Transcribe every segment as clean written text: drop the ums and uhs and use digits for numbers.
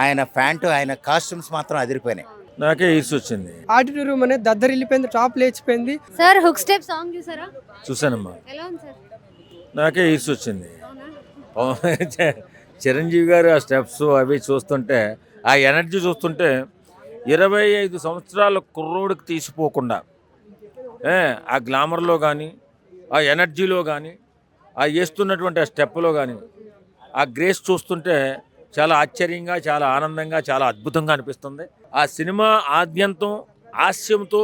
ఆయన ప్యాంటు, ఆయన కాస్ట్యూమ్స్ మాత్రం అదిరిపోయినాయి. నాకే ఈర్ష్య వచ్చింది. ఆడిటోరియం రూమ్ అనేది దద్దరిల్లిపోయింది, టాప్ లేచిపోయింది. సార్ హుక్ స్టెప్ సాంగ్ చూసారా? చూశానమ్మా, ఎలా ఉంది సార్? నాకే ఈర్ష్య వచ్చింది. అవునా? చిరంజీవి గారు ఆ స్టెప్స్ అవి చూస్తుంటే, ఆ ఎనర్జీ చూస్తుంటే 25 సంవత్సరాల కుర్రోడికి తీసిపోకుండా ఆ గ్లామర్లో కానీ, ఆ ఎనర్జీలో కానీ, ఆ వేస్తున్నటువంటి ఆ స్టెప్లో కానీ, ఆ గ్రేస్ చూస్తుంటే చాలా ఆశ్చర్యంగా, చాలా ఆనందంగా, చాలా అద్భుతంగా అనిపిస్తుంది. ఆ సినిమా ఆద్యంతం హాస్యంతో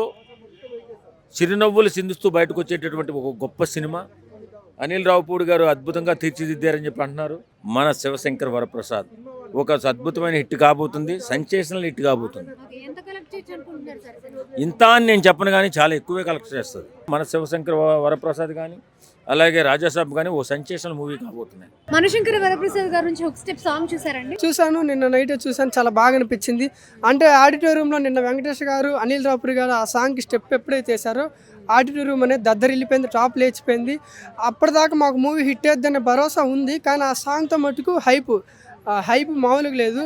చిరునవ్వులు చిందిస్తూ బయటకు వచ్చేటటువంటి ఒక గొప్ప సినిమా. అనిల్ రావుపూడి గారు అద్భుతంగా తీర్చిదిద్దారని చెప్పి అంటున్నారు. మన శివశంకర్ వరప్రసాద్ ఒక అద్భుతమైన హిట్ కాబోతుంది, సెన్సేషనల్ హిట్ కాబోతుంది. ఓకే, ఎంత కలెక్ట్ చేయొచ్చు అనుకుంటున్నారు సార్ సినిమా? ఇంత అని నేను చెప్పను, కానీ చాలా ఎక్కువే కలెక్ట్ చేస్తుంది. మన శివశంకర్ వరప్రసాద్ కానీ, అలాగే రాజాసాబ్ కానీ ఓ సెన్సేషనల్ మూవీ కాబోతున్నాయి. మనశంకర వరప్రసాద్ గారి నుంచి హుక్ స్టెప్ సాంగ్ చూసారండి? చూశాను, నిన్న నైట్ చూశాను, చాలా బాగా అనిపించింది. అంటే ఆడిటోరియంలో నిన్న వెంకటేష్ గారు, అనిల్ రావుపూడి గారు ఆ సాంగ్కి స్టెప్ ఎప్పుడైతే వేశారో ఆడిటోరియం అనేది దద్దరిల్లిపోయింది, టాప్ లేచిపోయింది. అప్పటిదాకా మాకు మూవీ హిట్ అవుతుందనే భరోసా ఉంది, కానీ ఆ సాంగ్తో మటుకు హైప్ మామూలుగా లేదు.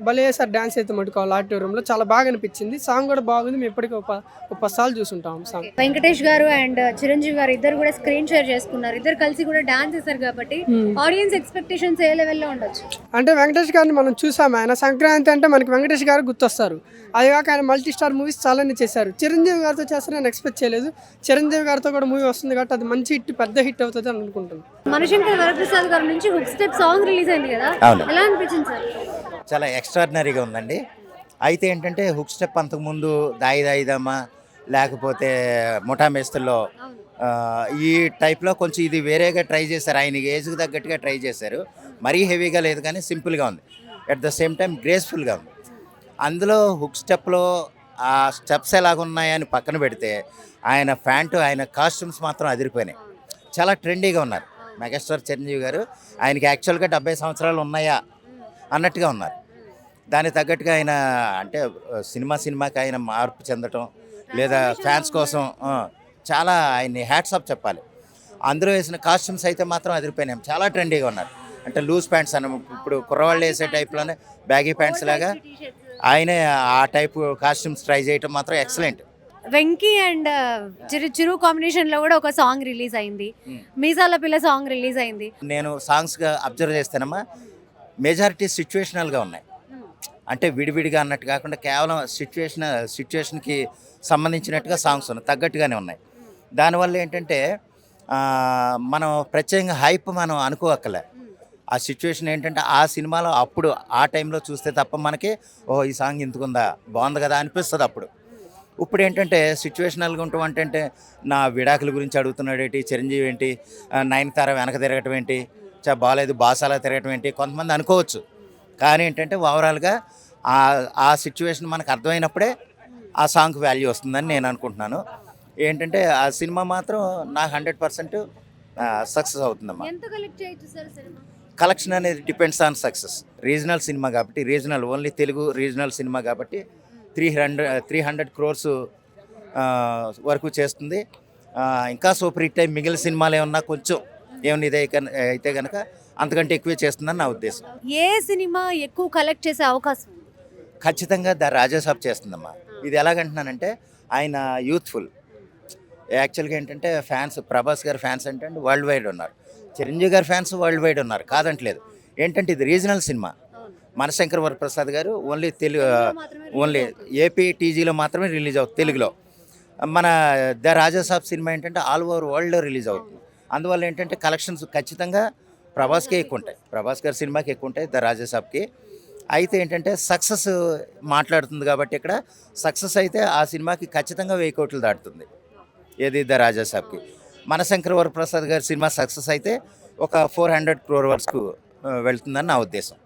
భలే వేసారు డ్యాన్స్ అయితే మటుకు వాళ్ళ ఆడిటోరియంలో, చాలా బాగా అనిపించింది. సాంగ్ కూడా బాగుంది, మేము ఇప్పటికీ ఒక 10 సార్లు చూసుంటాం సాంగ్. వెంకటేష్ గారు అండ్ చిరంజీవి గారు ఇద్దరు కూడా స్క్రీన్ షేర్ చేసుకున్నారు, ఇద్దరు కలిసి కూడా డాన్స్ చేశారు కాబట్టి ఆడియన్స్ ఎక్స్పెక్టేషన్స్ ఏ లెవెల్లో ఉండొచ్చు? అంటే వెంకటేష్ గారిని మనం చూసాము, ఆయన సంక్రాంతి అంటే మనకి వెంకటేష్ గారు గుర్తొస్తారు. అదిగాక ఆయన మల్టీ స్టార్ మూవీస్ చాలానే చేశారు. చిరంజీవి గారితో చేస్తే నేను ఎక్స్పెక్ట్ చేయలేదు. చిరంజీవి గారితో కూడా మూవీ వస్తుంది కాబట్టి అది మంచి హిట్, పెద్ద హిట్ అవుతుంది అని అనుకుంటున్నాను. మనశంకర వరప్రసాద్ గారి నుంచి హుక్ స్టెప్ సాంగ్ రిలీజ్ అయింది కదా, అవును. ఎలా అనిపించింది సార్? చాలా ఎక్స్ట్రాడినరీగా ఉందండి. అయితే ఏంటంటే హుక్ స్టెప్ అంతకుముందు దాయి దాయిదమ్మా, లేకపోతే ముఠా మేస్తుల్లో ఈ టైప్లో కొంచెం ఇది వేరేగా ట్రై చేశారు. ఆయన ఏజ్కి తగ్గట్టుగా ట్రై చేశారు. మరీ హెవీగా లేదు, కానీ సింపుల్గా ఉంది. అట్ ద సేమ్ టైం గ్రేస్ఫుల్గా ఉంది. అందులో హుక్ స్టెప్లో ఆ స్టెప్స్ ఎలాగున్నాయని పక్కన పెడితే ఆయన ప్యాంటు, ఆయన కాస్ట్యూమ్స్ మాత్రం అదిరిపోయినాయి. చాలా ట్రెండీగా ఉన్నారు మెగాస్టార్ చిరంజీవి గారు. ఆయనకి యాక్చువల్గా 70 సంవత్సరాలు ఉన్నాయా అన్నట్టుగా ఉన్నారు. దానికి తగ్గట్టుగా ఆయన అంటే సినిమాకి ఆయన మార్పు చెందటం, లేదా ఫ్యాన్స్ కోసం చాలా ఆయన్ని హ్యాట్స్ ఆఫ్ చెప్పాలి. అందరూ వేసిన కాస్ట్యూమ్స్ అయితే మాత్రం అదిరిపోయినాయి, చాలా ట్రెండీగా ఉన్నారు. అంటే లూజ్ ప్యాంట్స్ అన్న, ఇప్పుడు కుర్రవాళ్ళు వేసే టైప్లోనే బ్యాగీ ప్యాంట్స్ లాగా ఆయనే ఆ టైపు కాస్ట్యూమ్స్ ట్రై చేయటం మాత్రం excellent. Venky and Chiru combination లో కూడా ఒక సాంగ్ రిలీజ్ అయింది, మీసాల పిల్ల సాంగ్ రిలీజ్ అయింది. నేను సాంగ్స్గా అబ్జర్వ్ చేస్తానమ్మా, మెజారిటీ సిచ్యువేషనల్గా ఉన్నాయి. అంటే విడివిడిగా అన్నట్టు కాకుండా కేవలం సిచ్యువేషన్కి సంబంధించినట్టుగా సాంగ్స్ ఉన్నాయి, తగ్గట్టుగానే ఉన్నాయి. దానివల్ల ఏంటంటే మనం ప్రత్యేకంగా హైప్ మనం అనుకోవక్కలే. ఆ సిచ్యువేషన్ ఏంటంటే ఆ సినిమాలో అప్పుడు ఆ టైంలో చూస్తే తప్ప మనకి ఓహో ఈ సాంగ్ ఇంతకుందా, బాగుంది కదా అనిపిస్తుంది అప్పుడు. ఇప్పుడు ఏంటంటే సిచ్యువేషనల్గా ఉంటాం అంటే నా విడాకుల గురించి అడుగుతున్నాడు ఏంటి చిరంజీవి, ఏంటి నయనతార వెనక తిరగటం ఏంటి, బాగాలేదు బాసాలా తిరగటం ఏంటి కొంతమంది అనుకోవచ్చు. కానీ ఏంటంటే ఓవరాల్గా ఆ సిచ్యువేషన్ మనకు అర్థమైనప్పుడే ఆ సాంగ్కి వాల్యూ వస్తుందని నేను అనుకుంటున్నాను. ఏంటంటే ఆ సినిమా మాత్రం నాకు 100% సక్సెస్ అవుతుందమ్మా. ఎంత కలెక్ట్ చేయొచ్చు సార్ సినిమా? కలెక్షన్ అనేది depends on success. Regional cinema కాబట్టి, regional only Telugu regional cinema కాబట్టి 300 crores వరకు చేస్తుంది. ఇంకా సూపర్ హిట్ అయి మిగిలిన సినిమాలు ఏమన్నా కొంచెం ఏమన్నా అయితే కనుక అంతకంటే ఎక్కువే చేస్తుందని నా ఉద్దేశం. ఏ సినిమా ఎక్కువ కలెక్ట్ చేసే అవకాశం? ఖచ్చితంగా ద రాజాసాబ్ చేస్తుందమ్మా. ఇది ఎలాగంటున్నానంటే ఆయన యూత్ఫుల్. యాక్చువల్గా ఏంటంటే ఫ్యాన్స్, ప్రభాస్ గారి ఫ్యాన్స్ అంటే వరల్డ్ వైడ్ ఉన్నారు, చిరంజీవి గారి ఫ్యాన్స్ వరల్డ్ వైడ్ ఉన్నారు, కాదంటలేదు. ఏంటంటే ఇది రీజనల్ సినిమా. మనశంకర్ వరప్రసాద్ గారు ఓన్లీ ఏపీ టీజీలో మాత్రమే రిలీజ్ అవుతుంది తెలుగులో. మన ద రాజాసాబ్ సినిమా ఏంటంటే ఆల్ ఓవర్ వరల్డ్లో రిలీజ్ అవుతుంది. అందువల్ల ఏంటంటే కలెక్షన్స్ ఖచ్చితంగా ప్రభాస్కే ఎక్కువ ఉంటాయి, ప్రభాస్ గారి సినిమాకి ఎక్కువ ఉంటాయి ద రాజాసాబ్కి. అయితే ఏంటంటే సక్సెస్ మాట్లాడుతుంది కాబట్టి ఇక్కడ సక్సెస్ అయితే ఆ సినిమాకి ఖచ్చితంగా 1000 కోట్లు దాటుతుంది. ఏది ద రాజాసాబ్కి. మనశంకర్ వరప్రసాద్ గారి సినిమా సక్సెస్ అయితే ఒక 400 crore వరకు వెళ్తుందని నా ఉద్దేశం.